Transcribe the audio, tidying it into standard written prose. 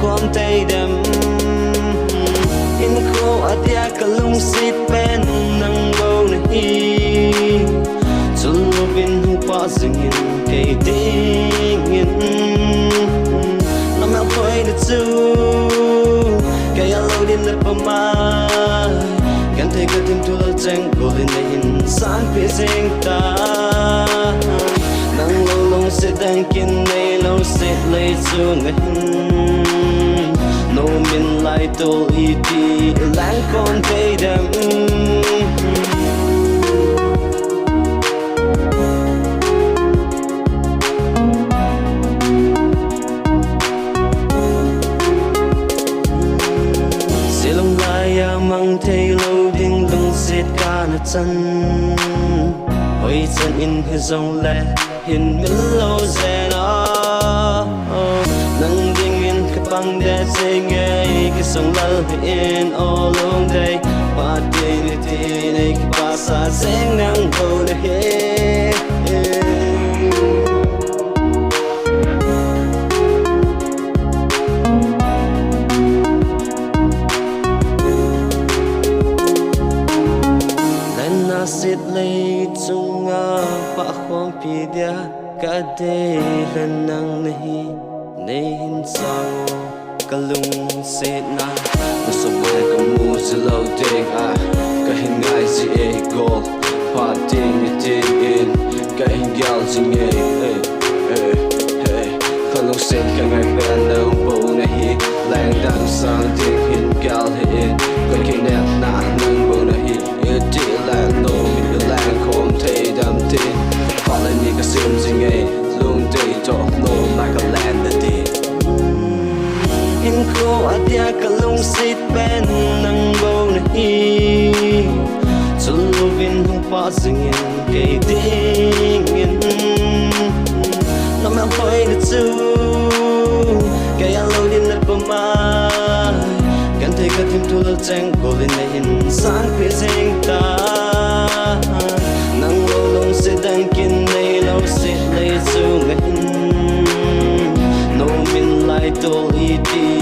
ความใจดำอินโคอาเดียกะลุงสิเป็นนังโบนะฮีสุลบินหูปาสิงอินเกยดิงอินน้ำมันคอยได้จูแค่ยาเราดินได้ประมาณกันเทกะทิมทุลจังกูลินได้ยินสานเพียงเสียงตานังลงเสียดังกินในเราเสียเลยจูเงินโนมินไลตัวอีดีแรงคนใจดำmang thấy lâu đinh lung giết cả nát chân ôi chân in hơi rong lẹ hiện miễn lâu dễ nó nâng đinh in cái băng đè dễ nghe cái sông lơ in ô lông đây và đi này cái ba xa dễ nắng bầu này Sit lay chung nga pa khom pi dia ka de lan nang nahi nei hin sang ka lung sit na no so mai ka mu si lo de a ka hin ngai si e gol pa ding ni in ka hin gal sing e ka lung sit ka ngai ben nang bo nahi lang dang sang ding hin gal he ka kin na nang bo nahi e di lang no in ko adia ka lung sit ben nang bo na hi sulubin hung pa singin kay dingin naman hoy na tu kaya lo din na pamay gantay ka tim tulad chang golin na insan pising ta nang lolong sidang kinay lo sit lay su ngahin no min lai tol iti